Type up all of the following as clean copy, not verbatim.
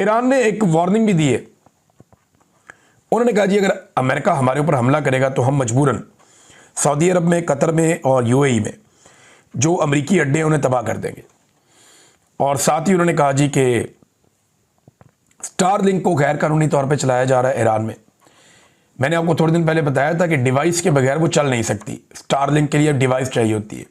Iran ने एक warning भी दी है। उन्होंने कहा जी अगर अमेरिका हमारे ऊपर हमला करेगा तो हम मजबूरन सऊदी अरब में, कतर में और यूएई में जो अमेरिकी अड्डे हैं उन्हें तबाह कर देंगे। और साथ ही उन्होंने कहा जी कि स्टारलिंक को गैर कानूनी तौर पे चलाया जा रहा है ईरान में। मैंने आपको थोड़े दिन पहले बताया था कि डिवाइस के बगैर वो चल नहीं सकती, स्टारलिंक के लिए डिवाइस चाहिए होती है।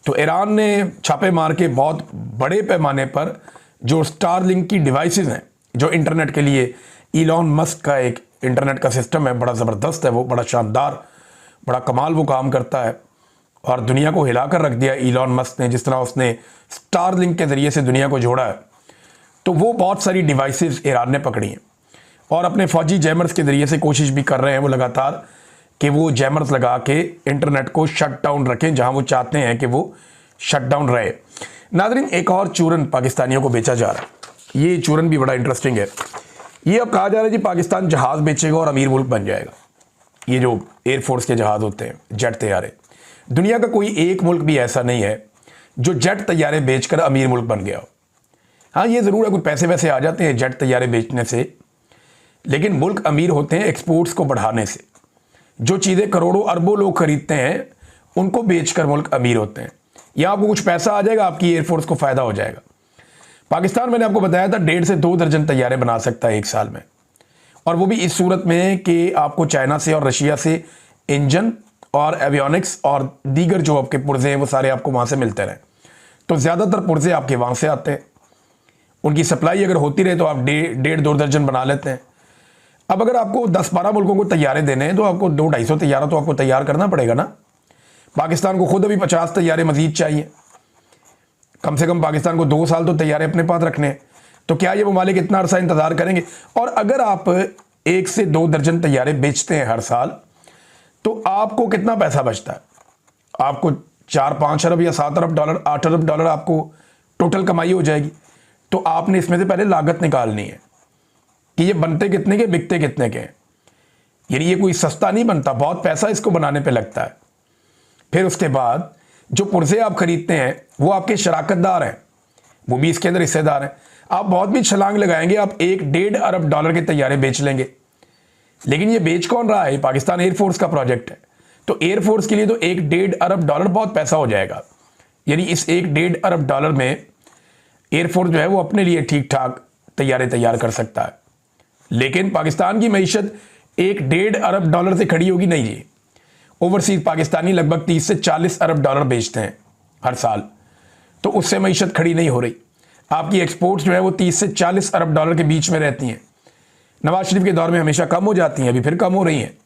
तो ईरान ने छापे मार के बहुत बड़े पैमाने पर जो स्टारलिंक की डिवाइसेस हैं, जो इंटरनेट के लिए इलॉन मस्क का एक इंटरनेट का सिस्टम है, बड़ा ज़बरदस्त है, वो बड़ा शानदार, बड़ा कमाल वो काम करता है और दुनिया को हिलाकर रख दिया इलॉन मस्क ने। जिस तरह उसने स्टारलिंक के ज़रिए से दुनिया को जोड़ा है, तो वो बहुत सारी डिवाइसेस ईरान ने पकड़ी हैं और अपने फौजी जैमर्स के ज़रिए से कोशिश भी कर रहे हैं वो लगातार कि वो जैमर्स लगा के इंटरनेट को शट डाउन रखें जहां वो चाहते हैं कि वो शट डाउन रहे। नाज़रीन, एक और चूरन पाकिस्तानियों को बेचा जा रहा है। ये चूरन भी बड़ा इंटरेस्टिंग है। ये अब कहा जा रहा है जी पाकिस्तान जहाज़ बेचेगा और अमीर मुल्क बन जाएगा। ये जो एयरफोर्स के जहाज़ होते हैं, जेट तैयारे, दुनिया का कोई एक मुल्क भी ऐसा नहीं है जो जेट तैयारे बेचकर अमीर मुल्क बन गया हो। हाँ, ये ज़रूर है कुछ पैसे वैसे आ जाते हैं जेट तैयारे बेचने से, लेकिन मुल्क अमीर होते हैं एक्सपोर्ट्स को बढ़ाने से। जो चीज़ें करोड़ों अरबों लोग खरीदते हैं उनको बेचकर मुल्क अमीर होते हैं। या आपको कुछ पैसा आ जाएगा, आपकी एयरफोर्स को फ़ायदा हो जाएगा। पाकिस्तान, मैंने आपको बताया था, 1.5 से 2 दर्जन तैयारे बना सकता है एक साल में, और वो भी इस सूरत में कि आपको चाइना से और रशिया से इंजन और एवियोनिक्स और दीगर जो आपके पुर्जे हैं वो सारे आपको वहाँ से मिलते रहें। तो ज़्यादातर पुर्जे आपके वहाँ से आते हैं। उनकी सप्लाई अगर होती रहे तो आप 1.5-2 दर्जन बना लेते हैं। अब अगर आपको 10-12 मुल्कों को तैयारे देने हैं तो आपको 200-250 तैयारा तो आपको तैयार करना पड़ेगा ना। पाकिस्तान को खुद अभी 50 तैयारे मजीद चाहिए। कम से कम पाकिस्तान को 2 साल तो तैयारे अपने पास रखने हैं। तो क्या ये ममालिक इतना अरसा इंतज़ार करेंगे? और अगर आप 1 से 2 दर्जन तैयारे बेचते हैं हर साल, तो आपको कितना पैसा बचता है? आपको 4-5 अरब या 7 अरब डॉलर, 8 अरब डॉलर आपको टोटल कमाई हो जाएगी। तो आपने इसमें से पहले लागत निकालनी है कि ये बनते कितने के, बिकते कितने के हैं। यानी ये कोई सस्ता नहीं बनता, बहुत पैसा इसको बनाने पे लगता है। फिर उसके बाद जो पुर्जे आप खरीदते हैं वो आपके शराकतदार हैं, वो भी इसके अंदर हिस्सेदार हैं। आप बहुत भी छलांग लगाएंगे, आप 1-1.5 अरब डॉलर के तैयारे बेच लेंगे, लेकिन ये बेच कौन रहा है? पाकिस्तान एयरफोर्स का प्रोजेक्ट है। तो एयरफोर्स के लिए तो 1-1.5 अरब डॉलर बहुत पैसा हो जाएगा। यानी इस 1-1.5 अरब डॉलर में एयरफोर्स जो है वो अपने लिए ठीक ठाक तैयारे तैयार कर सकता है। लेकिन पाकिस्तान की मईशत 1-1.5 अरब डॉलर से खड़ी होगी नहीं जी। ओवरसीज पाकिस्तानी लगभग 30 से 40 अरब डॉलर बेचते हैं हर साल, तो उससे मईशत खड़ी नहीं हो रही। आपकी एक्सपोर्ट्स जो है वो 30 से 40 अरब डॉलर के बीच में रहती हैं। नवाज शरीफ के दौर में हमेशा कम हो जाती हैं, अभी फिर कम हो रही हैं,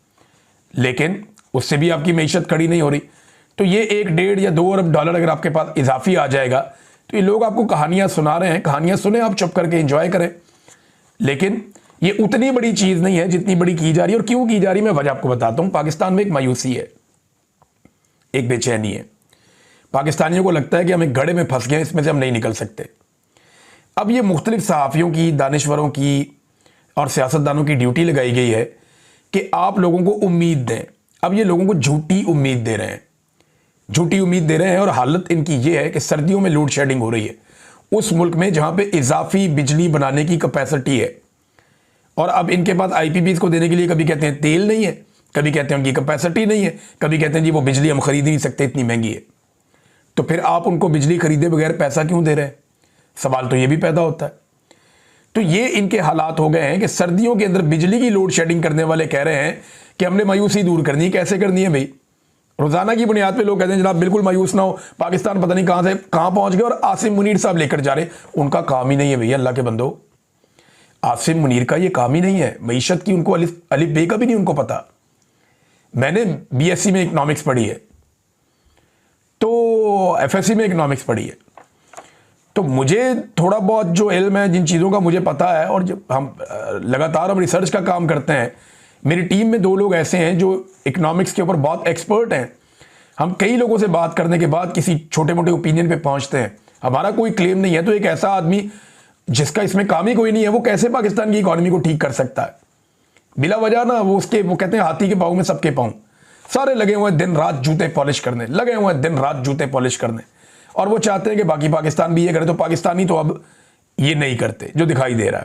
लेकिन उससे भी आपकी मईशत खड़ी नहीं हो रही। तो ये 1-1.5 या 2 अरब डॉलर अगर आपके पास इजाफी आ जाएगा, तो ये लोग आपको कहानियां सुना रहे हैं, कहानियां सुने, आप चुप करके एंजॉय करें। लेकिन ये उतनी बड़ी चीज नहीं है जितनी बड़ी की जा रही है। और क्यों की जा रही है मैं वजह आपको बताता हूं। पाकिस्तान में एक मायूसी है, एक बेचैनी है। पाकिस्तानियों को लगता है कि हम एक गड्ढे में फंस गए, इसमें से हम नहीं निकल सकते। अब ये मुख्तलिफ सहाफ़ियों की, दानिश्वरों की और सियासतदानों की ड्यूटी लगाई गई है कि आप लोगों को उम्मीद दें। अब ये लोगों को झूठी उम्मीद दे रहे हैं, झूठी उम्मीद दे रहे हैं। और हालत इनकी ये है कि सर्दियों में लोड शेडिंग हो रही है उस मुल्क में जहां पे इजाफी बिजली बनाने की कैपेसिटी है। और अब इनके पास आईपीपीज को देने के लिए कभी कहते हैं तेल नहीं है, कभी कहते हैं उनकी कैपेसिटी नहीं है, कभी कहते हैं जी वो बिजली हम खरीद ही नहीं सकते, इतनी महंगी है। तो फिर आप उनको बिजली खरीदे बगैर पैसा क्यों दे रहे हैं? सवाल तो ये भी पैदा होता है। तो ये इनके हालात हो गए हैं कि सर्दियों के अंदर बिजली की लोड शेडिंग करने वाले कह रहे हैं कि हमने मायूसी दूर करनी है। कैसे करनी है भाई? रोजाना की बुनियाद पे लोग कहते हैं जनाब बिल्कुल मायूस ना हो, पाकिस्तान पता नहीं कहां से कहां पहुंच गए, और आसिम मुनीर साहब लेकर जा रहे। उनका काम ही नहीं है भैया, अल्लाह के बंदो, आसिम मुनीर का ये काम ही नहीं है। मईशत की उनको अलिफ बे का भी नहीं उनको पता। मैंने बीएससी में इकोनॉमिक्स पढ़ी है, तो एफएससी में इकोनॉमिक्स पढ़ी है, तो मुझे थोड़ा बहुत जो इल्म है, जिन चीज़ों का मुझे पता है, और जब हम लगातार हम रिसर्च का काम करते हैं, मेरी टीम में 2 लोग ऐसे हैं जो इकोनॉमिक्स के ऊपर बहुत एक्सपर्ट हैं। हम कई लोगों से बात करने के बाद किसी छोटे मोटे ओपिनियन पे पहुंचते हैं। हमारा कोई क्लेम नहीं है, तो एक ऐसा आदमी जिसका इसमें काम ही कोई नहीं है, वो कैसे पाकिस्तान की इकॉनमी को ठीक कर सकता है? बिला वजह ना वो कहते हैं हाथी के पाँव में सबके पाँव, सारे लगे हुए हैं दिन रात जूते पॉलिश करने, लगे हुए हैं दिन रात जूते पॉलिश करने। और वो चाहते हैं कि बाकी पाकिस्तान भी ये करे, तो पाकिस्तानी तो अब ये नहीं करते जो दिखाई दे रहा है।